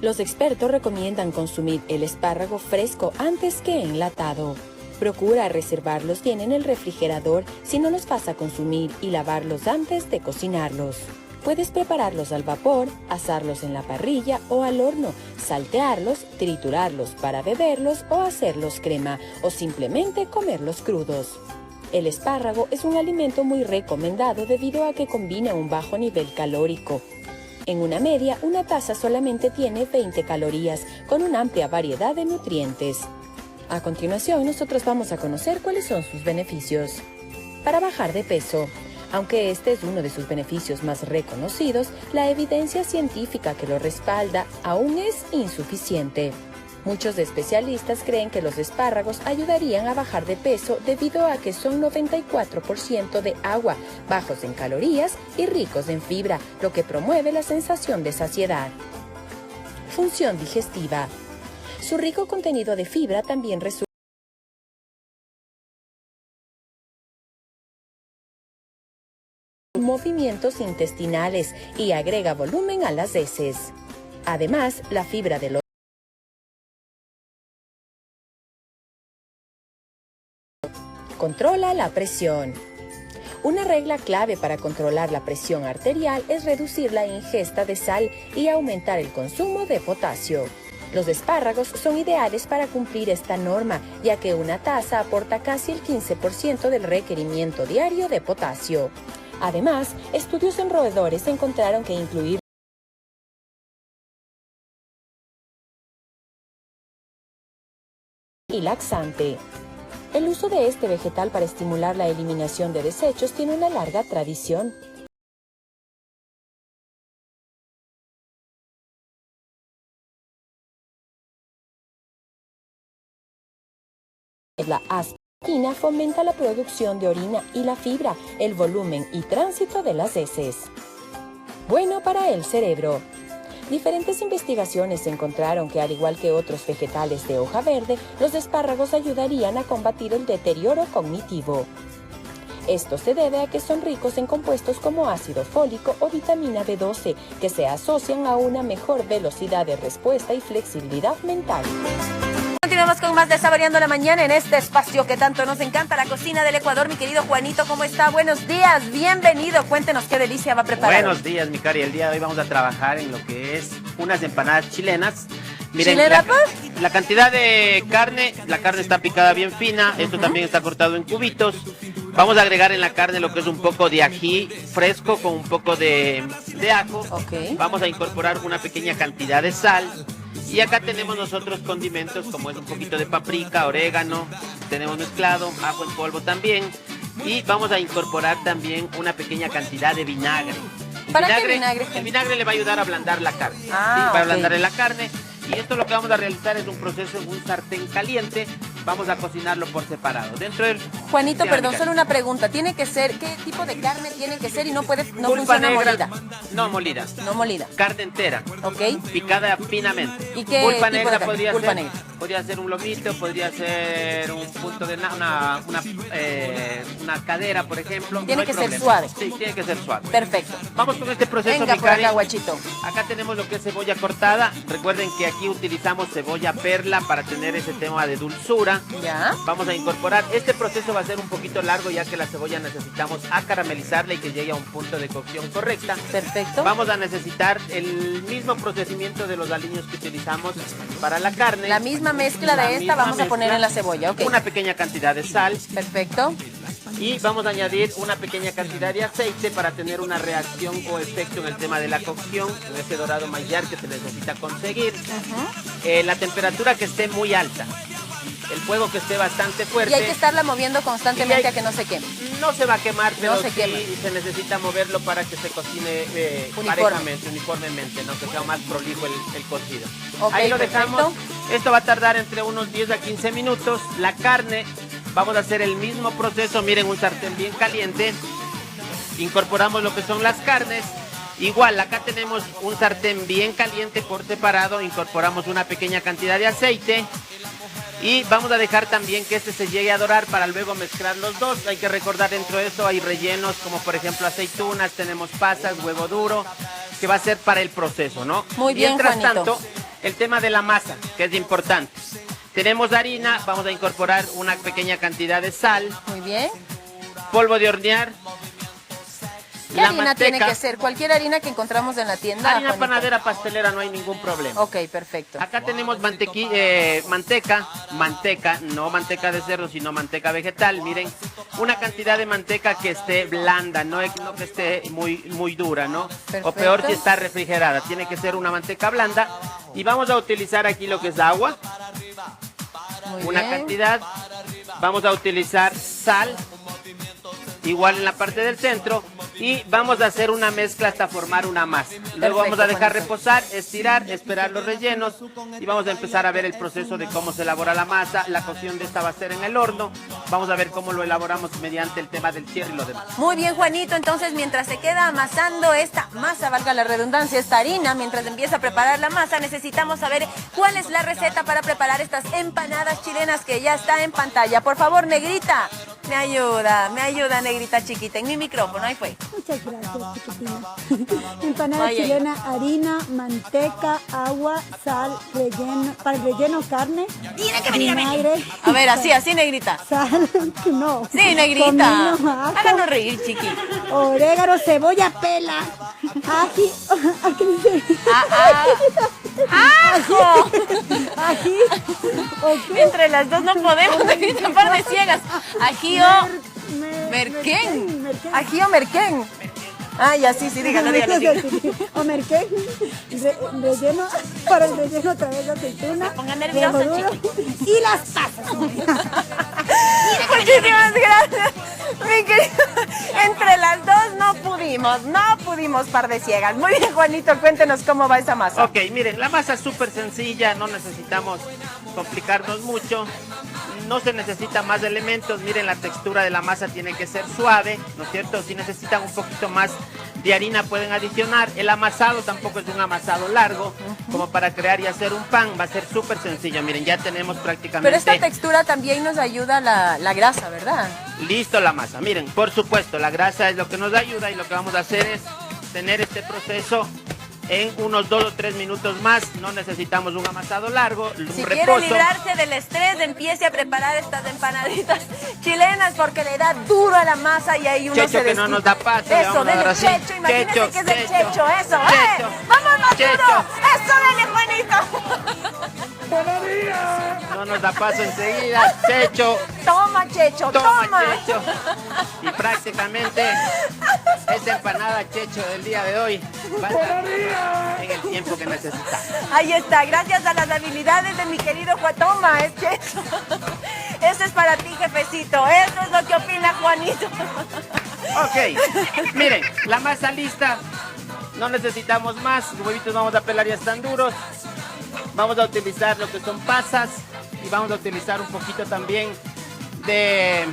Los expertos recomiendan consumir el espárrago fresco antes que enlatado. Procura reservarlos bien en el refrigerador si no los vas a consumir y lavarlos antes de cocinarlos. Puedes prepararlos al vapor, asarlos en la parrilla o al horno, saltearlos, triturarlos para beberlos o hacerlos crema o simplemente comerlos crudos. El espárrago es un alimento muy recomendado debido a que combina un bajo nivel calórico. En una media, una taza solamente tiene 20 calorías, con una amplia variedad de nutrientes. A continuación, nosotros vamos a conocer cuáles son sus beneficios. Para bajar de peso. Aunque este es uno de sus beneficios más reconocidos, la evidencia científica que lo respalda aún es insuficiente. Muchos especialistas creen que los espárragos ayudarían a bajar de peso debido a que son 94% de agua, bajos en calorías y ricos en fibra, lo que promueve la sensación de saciedad. Función digestiva. Su rico contenido de fibra también resulta movimientos intestinales y agrega volumen a las heces. Además, la fibra de los controla la presión. Una regla clave para controlar la presión arterial es reducir la ingesta de sal y aumentar el consumo de potasio. Los espárragos son ideales para cumplir esta norma, ya que una taza aporta casi el 15% del requerimiento diario de potasio. Además, estudios en roedores encontraron que incluir y laxante. El uso de este vegetal para estimular la eliminación de desechos tiene una larga tradición. La asparagina fomenta la producción de orina y la fibra, el volumen y tránsito de las heces. Bueno para el cerebro. Diferentes investigaciones encontraron que, al igual que otros vegetales de hoja verde, los espárragos ayudarían a combatir el deterioro cognitivo. Esto se debe a que son ricos en compuestos como ácido fólico o vitamina B12, que se asocian a una mejor velocidad de respuesta y flexibilidad mental. Continuamos con más de Saboreando la Mañana en este espacio que tanto nos encanta, la cocina del Ecuador. Mi querido Juanito, ¿cómo está? Buenos días, bienvenido. Cuéntenos qué delicia va a preparar. Buenos días, mi Cari. El día de hoy vamos a trabajar en lo que es unas empanadas chilenas. ¿Chilena, la cantidad de carne, la carne está picada bien fina, esto también está cortado en cubitos. Vamos a agregar en la carne lo que es un poco de ají fresco con un poco de ajo. Okay. Vamos a incorporar una pequeña cantidad de sal. Y acá tenemos nosotros condimentos como es un poquito de paprika, orégano, tenemos mezclado, ajo en polvo también. Y vamos a incorporar también una pequeña cantidad de vinagre. ¿Para qué vinagre? El vinagre le va a ayudar a ablandar la carne. ¿sí? Ah, Para ablandarle la carne. Y esto lo que vamos a realizar es un proceso en un sartén caliente. Vamos a cocinarlo por separado. Dentro del Juanito, perdón, carne. solo una pregunta. ¿Tiene que ser, qué tipo de carne tiene que ser y no Pulpa funciona negra. molida? No molida. No molida. Carne entera. ¿Ok? Picada finamente. ¿Y qué Pulpa tipo de negra carne? podría Pulpa ser. negra. Podría ser un lomito, podría ser un punto de una cadera, por ejemplo. Tiene No hay que ser problema. suave. Sí, tiene que ser suave. Perfecto. Vamos con este proceso, Venga mi por Cari. acá, guachito. Acá tenemos lo que es cebolla cortada. Recuerden que aquí utilizamos cebolla perla para tener ese tema de dulzura. Ya. Vamos a incorporar. Este proceso va a ser un poquito largo ya que la cebolla necesitamos acaramelizarla y que llegue a un punto de cocción correcta. Perfecto. Vamos a necesitar el mismo procesamiento de los aliños que utilizamos para la carne. La misma mezcla La de esta misma vamos a poner mezcla. en la cebolla, ok. Una pequeña cantidad de sal Perfecto. y vamos a añadir una pequeña cantidad de aceite para tener una reacción o efecto en el tema de la cocción, en ese dorado mayar que se necesita conseguir. La temperatura que esté muy alta, el fuego que esté bastante fuerte. Y hay que estarla moviendo constantemente Y hay- a que no se queme. No se va a quemar, pero No se sí quema. se necesita moverlo para que se cocine parejamente, uniformemente, ¿no? Que sea más prolijo el cocido. Ok, Ahí lo perfecto. dejamos. Esto va a tardar entre unos 10 a 15 minutos. La carne, vamos a hacer el mismo proceso. Miren, un sartén bien caliente. Incorporamos lo que son las carnes. Igual, acá tenemos un sartén bien caliente por separado. Incorporamos una pequeña cantidad de aceite. Y vamos a dejar también que este se llegue a dorar para luego mezclar los dos. Hay que recordar, dentro de eso hay rellenos como por ejemplo aceitunas, tenemos pasas, huevo duro, que va a ser para el proceso, ¿no? Muy bien, Mientras Juanito. tanto, el tema de la masa, que es importante. Tenemos harina, vamos a incorporar una pequeña cantidad de sal, Muy bien. polvo de hornear. ¿Qué harina tiene que ser? Cualquier harina que encontramos en la tienda. Harina Juanito. panadera pastelera, no hay ningún problema. Ok, perfecto. Acá tenemos manteca, no manteca de cerdo, sino manteca vegetal. Miren, una cantidad de manteca que esté blanda, no que esté muy dura, ¿no? Perfecto. O peor, si está refrigerada, tiene que ser una manteca blanda. Y vamos a utilizar aquí lo que es agua, Muy una bien. cantidad. Vamos a utilizar sal, igual en la parte del centro. Y vamos a hacer una mezcla hasta formar una masa. Luego vamos a dejar Juanito. reposar, estirar, esperar los rellenos y vamos a empezar a ver el proceso de cómo se elabora la masa. La cocción de esta va a ser en el horno. Vamos a ver cómo lo elaboramos mediante el tema del cierre y lo demás. Muy bien, Juanito. Entonces, mientras se queda amasando esta masa, valga la redundancia, esta harina, mientras empieza a preparar la masa, necesitamos saber cuál es la receta para preparar estas empanadas chilenas que ya está en pantalla. Por favor, Negrita, me ayuda, Negrita chiquita, en mi micrófono, ahí fue. Muchas gracias, chiquitina. Empanada Vaya. chilena, harina, manteca, agua, sal, relleno, para el relleno carne, Tiene que venir a venir. vinagre, A ver, así, Negrita. sal, no. Sí, Negrita. Comino, ajo, Háganos reír, chiqui. orégano, cebolla, pela, ají, ¿qué dice? ¡Ajo! Ají, ok. Entre las dos no podemos, Negrita, par de ciegas. Ajío merquén. Ajío merquén. Ah, ya, sí, dígalo. Homer cake, relleno, para el relleno otra vez de aceituna, ponga nerviosa, huevo duro y las pasas. Muchísimas gracias, mi querido. Entre las dos no pudimos, par de ciegas. Muy bien, Juanito, cuéntenos cómo va esa masa. Ok, miren, la masa es súper sencilla, no necesitamos complicarnos mucho. No se necesita más elementos, miren, la textura de la masa tiene que ser suave, ¿no es cierto? Si necesitan un poquito más de harina pueden adicionar. El amasado tampoco es un amasado largo, como para crear y hacer un pan, va a ser súper sencillo. Miren, ya tenemos prácticamente... Pero esta textura también nos ayuda la grasa, ¿verdad? Listo la masa, miren, por supuesto, la grasa es lo que nos ayuda y lo que vamos a hacer es tener este proceso en unos 2 o 3 minutos más. No necesitamos un amasado largo, un Si reposo. quiere librarse del estrés, empiece a preparar estas empanaditas chilenas porque le da duro a la masa y ahí uno Checho se que desquita. no nos da paso, le Eso, vamos a dar dele así. Checho, imagínese Checho, que es el Checho, Checho, eso, Checho, ¡vámonos, Checho. duro! ¡Eso, dele, Juanito! No nos da paso enseguida. Checho, Toma, Checho, toma Checho. Y prácticamente esta empanada Checho del día de hoy va a estar en el tiempo que necesitamos. Ahí está, gracias a las habilidades de mi querido Juan. Toma, es Checho. Eso es para ti, jefecito. Eso es lo que opina Juanito. Ok, miren, la masa lista. No necesitamos más. Los huevitos vamos a pelar, ya están duros. Vamos a utilizar lo que son pasas y vamos a utilizar un poquito también de...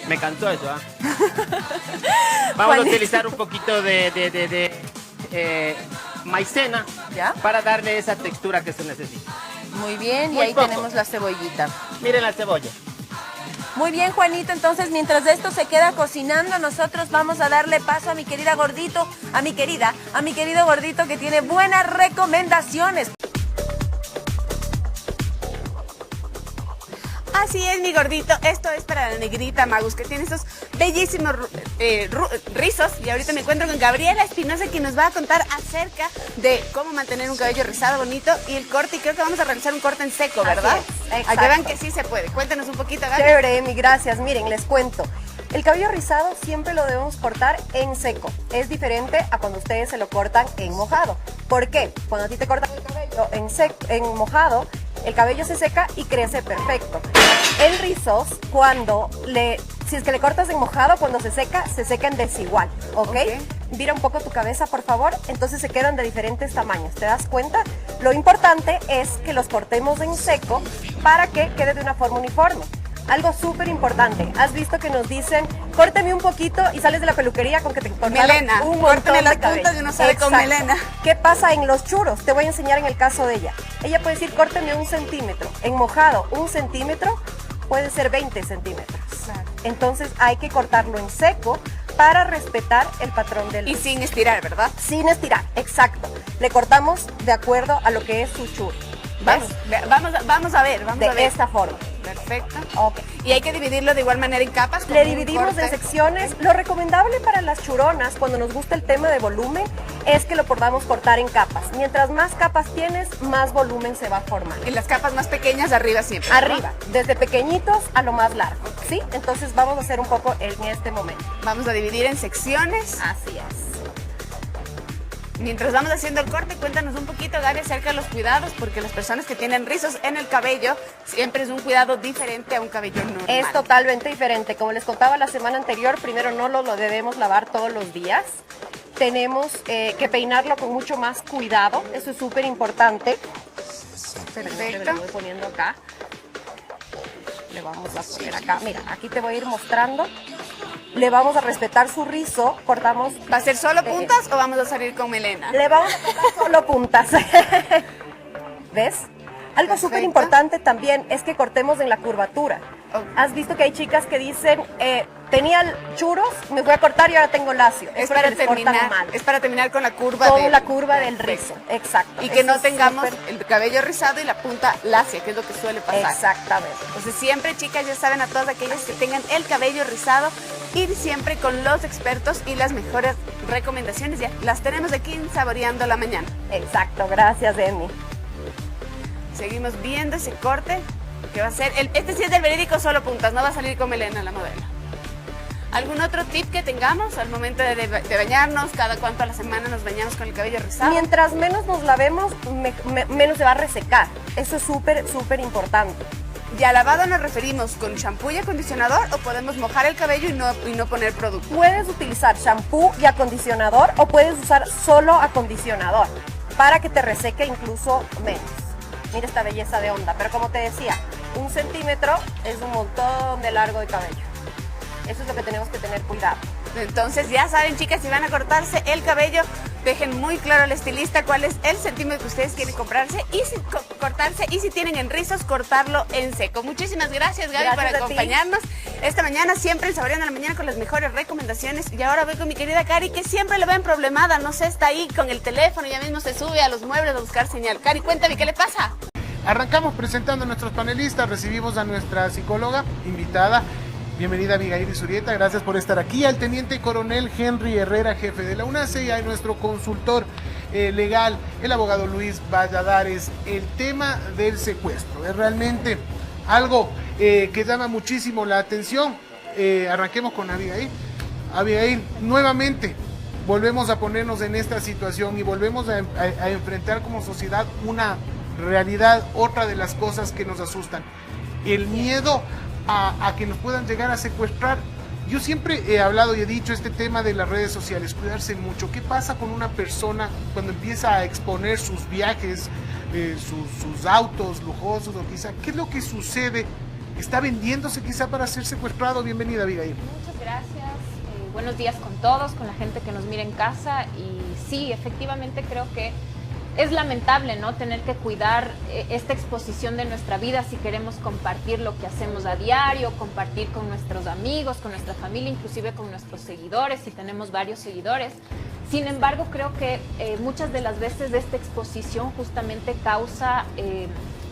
Me cansó eso, ¿ah? Vamos a utilizar un poquito de maicena, ¿ya? Para darle esa textura que se necesita. Muy bien, y Muy ahí poco. tenemos la cebollita. Miren la cebolla. Muy bien, Juanito, entonces mientras esto se queda cocinando, nosotros vamos a darle paso a mi querida gordito, a mi querido gordito que tiene buenas recomendaciones. Así es, mi gordito. Esto es para la negrita Magus, que tiene estos bellísimos rizos. Y ahorita me encuentro con Gabriela Espinosa, que nos va a contar acerca de cómo mantener un cabello rizado bonito y el corte. Y creo que vamos a realizar un corte en seco, ¿verdad? Así es, A que vean que sí se puede. Cuéntanos un poquito, Gaby. Chévere, Emi, gracias. Miren, les cuento. El cabello rizado siempre lo debemos cortar en seco. Es diferente a cuando ustedes se lo cortan en mojado. ¿Por qué? Cuando a ti te cortan el cabello en mojado, el cabello se seca y crece perfecto. El rizos, si es que le cortas en mojado, cuando se seca en desigual, ¿ok? Vira un poco tu cabeza, por favor. Entonces se quedan de diferentes tamaños, ¿te das cuenta? Lo importante es que los cortemos en seco para que quede de una forma uniforme. Algo súper importante, has visto que nos dicen, córteme un poquito y sales de la peluquería con que te cortaron melena, un montón córteme las de cabello. puntas y uno sale con melena. ¿Qué pasa en los churros? Te voy a enseñar en el caso de ella. Ella puede decir, córteme 1 centímetro. En mojado, 1 centímetro puede ser 20 centímetros. Claro. Entonces hay que cortarlo en seco para respetar el patrón del Y sin estirar, ¿verdad? Sin estirar, exacto. Le cortamos de acuerdo a lo que es su churro. Vamos a ver. De esta forma. Perfecto. Ok. Y hay que dividirlo de igual manera en capas. Le como un dividimos corte. en secciones. Lo recomendable para las churonas, cuando nos gusta el tema de volumen, es que lo podamos cortar en capas. Mientras más capas tienes, más volumen se va a formar. En las capas más pequeñas, arriba siempre, ¿no? Arriba, desde pequeñitos a lo más largo, ¿sí? Entonces vamos a hacer un poco en este momento. Vamos a dividir en secciones. Así es. Mientras vamos haciendo el corte, cuéntanos un poquito, Gaby, acerca de los cuidados, porque las personas que tienen rizos en el cabello siempre es un cuidado diferente a un cabello normal. Es totalmente diferente. Como les contaba la semana anterior, primero no lo debemos lavar todos los días. Tenemos que peinarlo con mucho más cuidado. Eso es súper importante. Perfecto. Le voy poniendo acá. Le vamos a poner acá. Mira, aquí te voy a ir mostrando. Le vamos a respetar su rizo. Cortamos. ¿Va a ser solo puntas o vamos a salir con melena? Le vamos a cortar solo puntas. ¿Ves? Algo Perfecto. súper importante también es que cortemos en la curvatura. Ok. Has visto que hay chicas que dicen, tenía churros, me voy a cortar y ahora tengo lacio. Es porque para les cortan terminar, mal. es para terminar con la curva Con la curva del rizo. Perfecto. Exacto. Y que Eso no es tengamos súper- el cabello rizado y la punta lacia, que es lo que suele pasar. Exactamente. Entonces siempre, chicas, ya saben, a todas aquellas que tengan el cabello rizado, ir siempre con los expertos y las mejores recomendaciones. Ya las tenemos aquí en Saboreando la Mañana. Exacto, gracias, Emi. Seguimos viendo ese corte, que va a ser, este sí es del verídico solo puntas, no va a salir con melena la modelo. ¿Algún otro tip que tengamos al momento de bañarnos? ¿Cada cuánto a la semana nos bañamos con el cabello rizado? Mientras menos nos lavemos, menos se va a resecar. Eso es súper, súper importante. ¿Y a lavado nos referimos con shampoo y acondicionador o podemos mojar el cabello y no poner producto? Puedes utilizar shampoo y acondicionador o puedes usar solo acondicionador para que te reseque incluso menos. Mira esta belleza de onda, pero como te decía, 1 centímetro es un montón de largo de cabello. Eso es lo que tenemos que tener cuidado. Entonces ya saben, chicas, si van a cortarse el cabello, dejen muy claro al estilista cuál es el centímetro que ustedes quieren cortarse y si tienen en rizos, cortarlo en seco. Muchísimas gracias, Gaby, por acompañarnos esta mañana, siempre en Saboreando la Mañana con las mejores recomendaciones. Y ahora voy con mi querida Cari, que siempre la ven problemada, no sé, está ahí con el teléfono, ya mismo se sube a los muebles a buscar señal. Cari, cuéntame, ¿qué le pasa? Arrancamos presentando a nuestros panelistas, recibimos a nuestra psicóloga invitada. Bienvenida Abigail Zurieta, gracias por estar aquí. Al teniente coronel Henry Herrera, jefe de la UNACE, y a nuestro consultor legal, el abogado Luis Valladares. El tema del secuestro es realmente algo que llama muchísimo la atención. Arranquemos con Abigail. Abigail, nuevamente volvemos a ponernos en esta situación y volvemos a enfrentar como sociedad una realidad, otra de las cosas que nos asustan. El miedo a que nos puedan llegar a secuestrar. Yo siempre he hablado y he dicho este tema de las redes sociales, cuidarse mucho. ¿Qué pasa con una persona cuando empieza a exponer sus viajes, sus autos lujosos o quizá? ¿Qué es lo que sucede? ¿Está vendiéndose quizá para ser secuestrado? Bienvenida, Abigail. Muchas gracias. Buenos días con todos, con la gente que nos mira en casa. Y sí, efectivamente creo que es lamentable, ¿no?, tener que cuidar esta exposición de nuestra vida si queremos compartir lo que hacemos a diario, compartir con nuestros amigos, con nuestra familia, inclusive con nuestros seguidores, si tenemos varios seguidores. Sin embargo, creo que muchas de las veces esta exposición justamente causa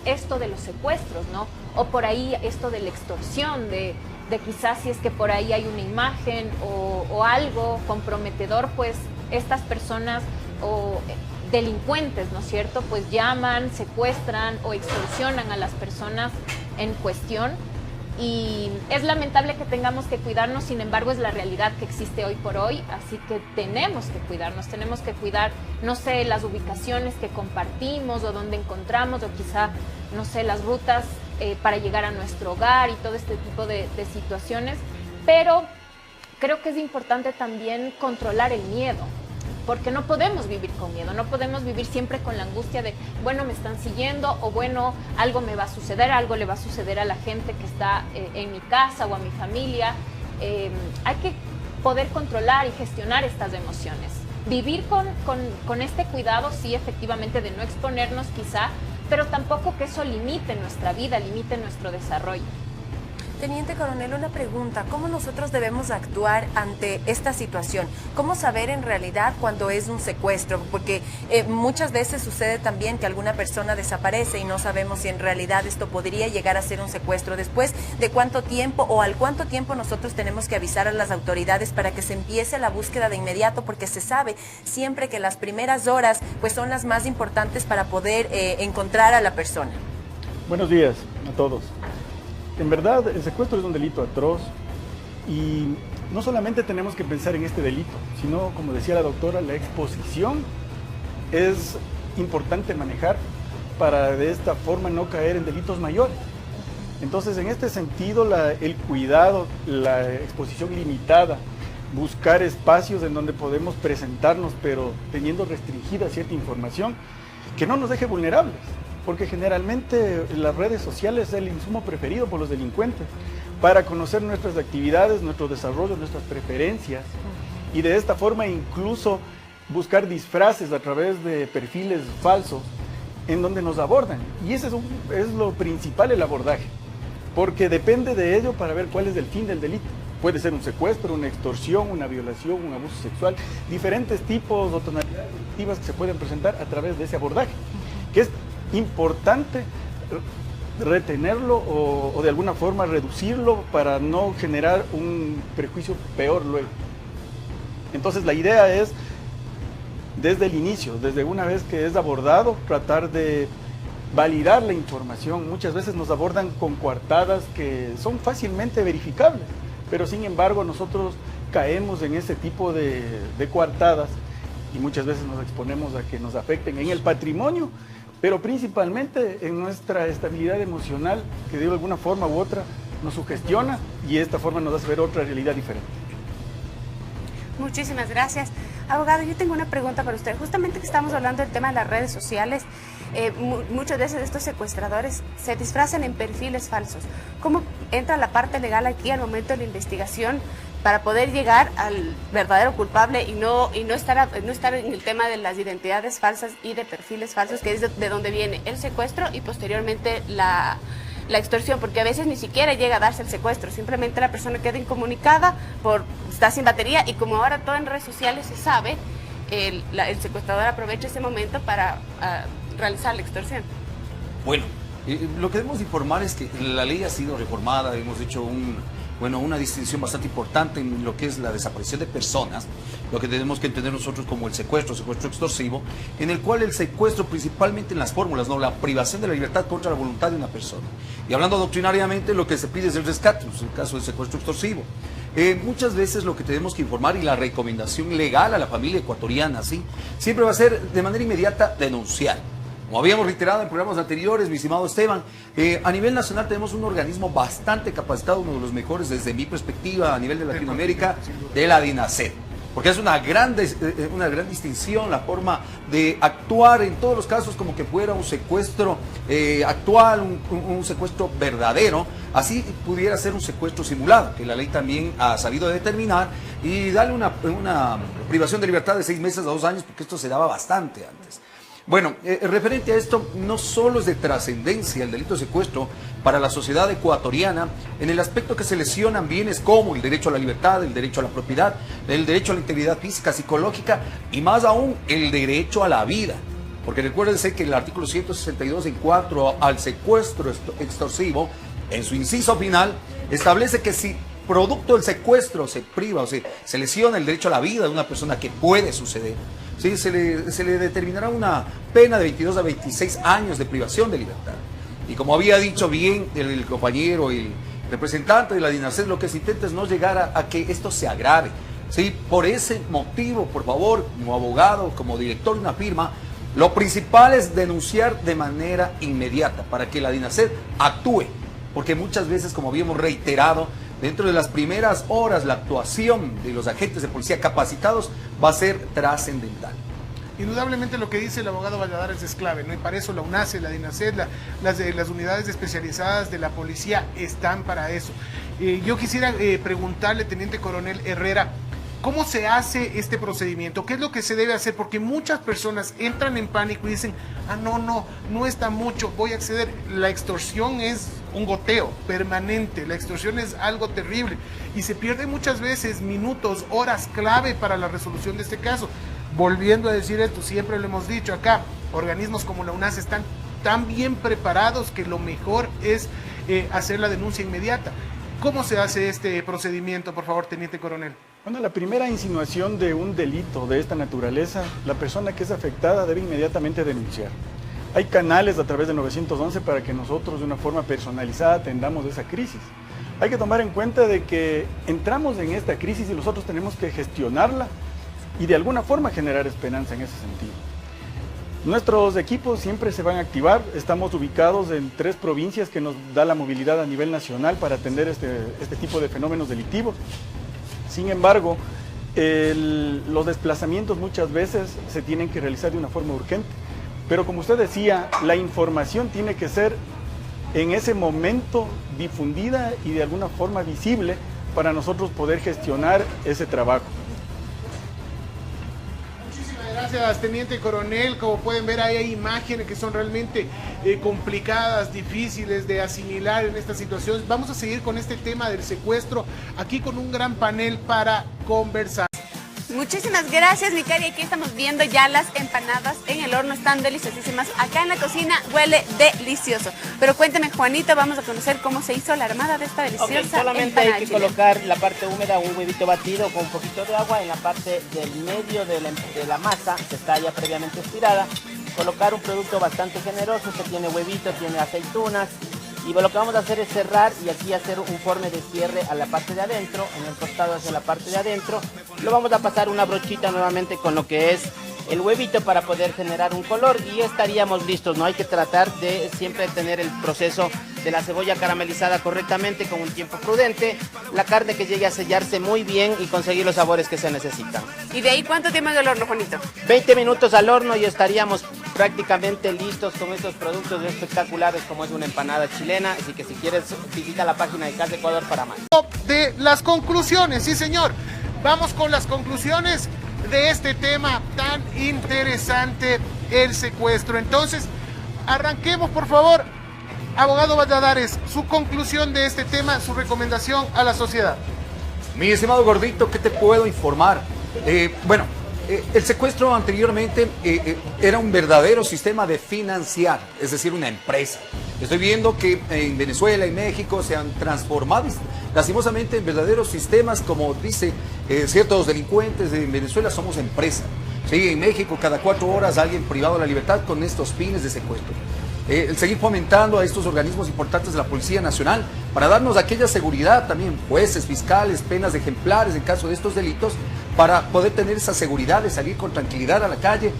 esto de los secuestros, ¿no? O por ahí esto de la extorsión, de quizás si es que por ahí hay una imagen o algo comprometedor, pues estas personas o delincuentes, ¿no es cierto?, pues llaman, secuestran o extorsionan a las personas en cuestión. Y es lamentable que tengamos que cuidarnos, sin embargo es la realidad que existe hoy por hoy, así que tenemos que cuidarnos, tenemos que cuidar, no sé, las ubicaciones que compartimos o dónde encontramos, o quizá, no sé, las rutas para llegar a nuestro hogar y todo este tipo de situaciones. Pero creo que es importante también controlar el miedo, porque no podemos vivir con miedo, no podemos vivir siempre con la angustia de, bueno, me están siguiendo, o bueno, algo me va a suceder, algo le va a suceder a la gente que está en mi casa o a mi familia. Hay que poder controlar y gestionar estas emociones. Vivir con este cuidado, sí, efectivamente, de no exponernos quizá, pero tampoco que eso limite nuestra vida, limite nuestro desarrollo. Teniente coronel, una pregunta. ¿Cómo nosotros debemos actuar ante esta situación? ¿Cómo saber en realidad cuando es un secuestro? Porque muchas veces sucede también que alguna persona desaparece y no sabemos si en realidad esto podría llegar a ser un secuestro. ¿Después de cuánto tiempo o al cuánto tiempo nosotros tenemos que avisar a las autoridades para que se empiece la búsqueda de inmediato? Porque se sabe siempre que las primeras horas pues son las más importantes para poder encontrar a la persona. Buenos días a todos. En verdad, el secuestro es un delito atroz y no solamente tenemos que pensar en este delito, sino, como decía la doctora, la exposición es importante manejar para de esta forma no caer en delitos mayores. Entonces, en este sentido, el cuidado, la exposición limitada, buscar espacios en donde podemos presentarnos, pero teniendo restringida cierta información que no nos deje vulnerables. Porque generalmente las redes sociales es el insumo preferido por los delincuentes para conocer nuestras actividades, nuestros desarrollos, nuestras preferencias, y de esta forma incluso buscar disfraces a través de perfiles falsos en donde nos abordan. Y ese es lo principal, el abordaje, porque depende de ello para ver cuál es el fin del delito. Puede ser un secuestro, una extorsión, una violación, un abuso sexual, diferentes tipos o tonalidades delictivas que se pueden presentar a través de ese abordaje, que es importante retenerlo o de alguna forma reducirlo para no generar un prejuicio peor luego. Entonces la idea es, desde el inicio, desde una vez que es abordado, tratar de validar la información. Muchas veces nos abordan con coartadas que son fácilmente verificables. pero sin embargo nosotros caemos en ese tipo de coartadas y muchas veces nos exponemos a que nos afecten en el patrimonio, pero principalmente en nuestra estabilidad emocional, que de alguna forma u otra nos sugestiona y de esta forma nos hace ver otra realidad diferente. Muchísimas gracias. Abogado, yo tengo una pregunta para usted. Justamente que estamos hablando del tema de las redes sociales, muchas veces estos secuestradores se disfrazan en perfiles falsos. ¿Cómo entra la parte legal aquí al momento de la investigación para poder llegar al verdadero culpable y no estar en el tema de las identidades falsas y de perfiles falsos, que es de donde viene el secuestro y posteriormente la extorsión? Porque a veces ni siquiera llega a darse el secuestro, simplemente la persona queda incomunicada, está sin batería, y como ahora todo en redes sociales se sabe, el secuestrador aprovecha ese momento para realizar la extorsión. Bueno, lo que debemos informar es que la ley ha sido reformada, hemos hecho una distinción bastante importante en lo que es la desaparición de personas, lo que tenemos que entender nosotros como el secuestro extorsivo, en el cual el secuestro principalmente en las fórmulas, ¿no? La privación de la libertad contra la voluntad de una persona. Y hablando doctrinariamente, lo que se pide es el rescate, en el caso del secuestro extorsivo. Muchas veces lo que tenemos que informar y la recomendación legal a la familia ecuatoriana, ¿sí? Siempre va a ser de manera inmediata denunciar. Como habíamos reiterado en programas anteriores, mi estimado Esteban, a nivel nacional tenemos un organismo bastante capacitado, uno de los mejores desde mi perspectiva a nivel de Latinoamérica, de la DINASED. Porque es una gran distinción la forma de actuar en todos los casos como que fuera un secuestro actual, un secuestro verdadero, así pudiera ser un secuestro simulado, que la ley también ha sabido determinar y darle una privación de libertad de 6 meses a 2 años, porque esto se daba bastante antes. Bueno, referente a esto, no solo es de trascendencia el delito de secuestro para la sociedad ecuatoriana, en el aspecto que se lesionan bienes como el derecho a la libertad, el derecho a la propiedad, el derecho a la integridad física, psicológica y más aún el derecho a la vida. Porque recuérdense que el artículo 162 en 4 al secuestro extorsivo, en su inciso final, establece que si producto del secuestro se priva o se lesiona el derecho a la vida de una persona, que puede suceder, ¿sí? se le determinará una pena de 22 a 26 años de privación de libertad. Y como había dicho bien el compañero y el representante de la DINASED, lo que se intenta es no llegar a que esto se agrave, ¿sí? Por ese motivo, por favor, como abogado, como director de una firma, lo principal es denunciar de manera inmediata para que la DINASED actúe, porque muchas veces, como habíamos reiterado, dentro de las primeras horas la actuación de los agentes de policía capacitados va a ser trascendental. Indudablemente lo que dice el abogado Valladares es clave, ¿no? Y para eso la UNACE, la DINASED, las unidades especializadas de la policía están para eso. Yo quisiera preguntarle, Teniente Coronel Herrera, ¿cómo se hace este procedimiento? ¿Qué es lo que se debe hacer? Porque muchas personas entran en pánico y dicen, no está mucho, voy a acceder. La extorsión es un goteo permanente, la extorsión es algo terrible y se pierde muchas veces minutos, horas clave para la resolución de este caso. Volviendo a decir esto, siempre lo hemos dicho acá, organismos como la UNACE están tan bien preparados que lo mejor es hacer la denuncia inmediata. ¿Cómo se hace este procedimiento, por favor, Teniente Coronel? Bueno, la primera insinuación de un delito de esta naturaleza, la persona que es afectada debe inmediatamente denunciar. Hay canales a través de 911 para que nosotros de una forma personalizada atendamos esa crisis. Hay que tomar en cuenta de que entramos en esta crisis y nosotros tenemos que gestionarla y de alguna forma generar esperanza en ese sentido. Nuestros equipos siempre se van a activar, estamos ubicados en 3 provincias que nos da la movilidad a nivel nacional para atender este tipo de fenómenos delictivos. Sin embargo, los desplazamientos muchas veces se tienen que realizar de una forma urgente. Pero como usted decía, la información tiene que ser en ese momento difundida y de alguna forma visible para nosotros poder gestionar ese trabajo. Muchísimas gracias, Teniente Coronel. Como pueden ver, ahí hay imágenes que son realmente complicadas, difíciles de asimilar en esta situación. Vamos a seguir con este tema del secuestro, aquí con un gran panel para conversar. Muchísimas gracias, Nicari. Aquí estamos viendo ya las empanadas en el horno, están deliciosísimas. Acá en la cocina huele delicioso. Pero cuénteme, Juanito, vamos a conocer cómo se hizo la armada de esta deliciosa empanada. Solamente hay que colocar la parte húmeda, un huevito batido con un poquito de agua en la parte del medio de la masa, que está ya previamente estirada. Colocar un producto bastante generoso, que tiene huevito, tiene aceitunas Y lo que vamos a hacer es cerrar y aquí hacer un forme de cierre a la parte de adentro, en el costado hacia la parte de adentro. Lo vamos a pasar una brochita nuevamente con lo que es el huevito para poder generar un color y estaríamos listos. No hay que tratar de siempre tener el proceso de la cebolla caramelizada correctamente con un tiempo prudente, la carne que llegue a sellarse muy bien y conseguir los sabores que se necesitan. ¿Y de ahí cuánto tiempo en el horno, Juanito? 20 minutos al horno y estaríamos prácticamente listos con estos productos espectaculares como es una empanada chilena. Así que si quieres visita la página de Casa Ecuador para más. De las conclusiones, sí señor. Vamos con las conclusiones de este tema tan interesante, el secuestro. Entonces, arranquemos por favor. Abogado Valladares, su conclusión de este tema, su recomendación a la sociedad. Mi estimado Gordito, ¿qué te puedo informar? El secuestro anteriormente era un verdadero sistema de financiar, es decir, una empresa. Estoy viendo que en Venezuela y México se han transformado lastimosamente en verdaderos sistemas, como dice ciertos delincuentes de Venezuela, somos empresa. Sí, en México cada 4 horas alguien privado de la libertad con estos fines de secuestro. El seguir fomentando a estos organismos importantes de la Policía Nacional para darnos aquella seguridad también, jueces, fiscales, penas ejemplares en caso de estos delitos, para poder tener esa seguridad de salir con tranquilidad a la calle,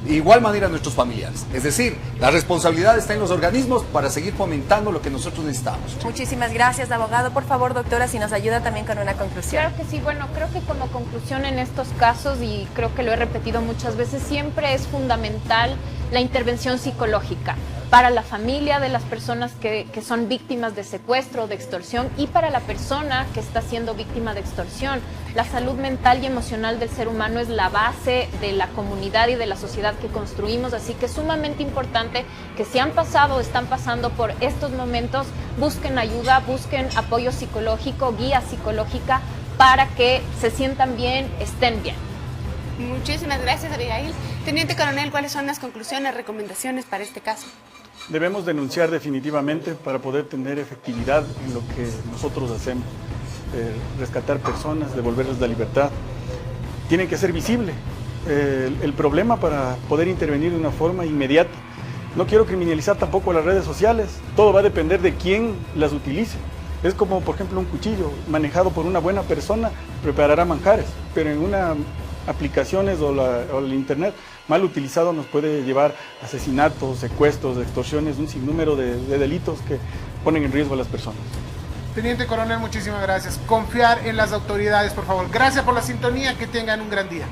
de igual manera a nuestros familiares. Es decir, la responsabilidad está en los organismos para seguir fomentando lo que nosotros necesitamos. Muchísimas gracias, abogado. Por favor, doctora, si nos ayuda también con una conclusión. Claro que sí. Bueno, creo que como conclusión en estos casos, y creo que lo he repetido muchas veces, siempre es fundamental la intervención psicológica para la familia de las personas que son víctimas de secuestro o de extorsión y para la persona que está siendo víctima de extorsión. La salud mental y emocional del ser humano es la base de la comunidad y de la sociedad que construimos, así que es sumamente importante que si han pasado o están pasando por estos momentos, busquen ayuda, busquen apoyo psicológico, guía psicológica para que se sientan bien, estén bien. Muchísimas gracias, Abigail. Teniente Coronel, ¿cuáles son las conclusiones, recomendaciones para este caso? Debemos denunciar definitivamente para poder tener efectividad en lo que nosotros hacemos. Rescatar personas, devolverles la libertad. Tiene que ser visible el problema para poder intervenir de una forma inmediata. No quiero criminalizar tampoco las redes sociales. Todo va a depender de quién las utilice. Es como, por ejemplo, un cuchillo manejado por una buena persona preparará manjares, pero en una aplicaciones o el internet mal utilizado nos puede llevar a asesinatos, secuestros, extorsiones, un sinnúmero de delitos que ponen en riesgo a las personas. Teniente Coronel, muchísimas gracias. Confiar en las autoridades, por favor. Gracias por la sintonía, que tengan un gran día.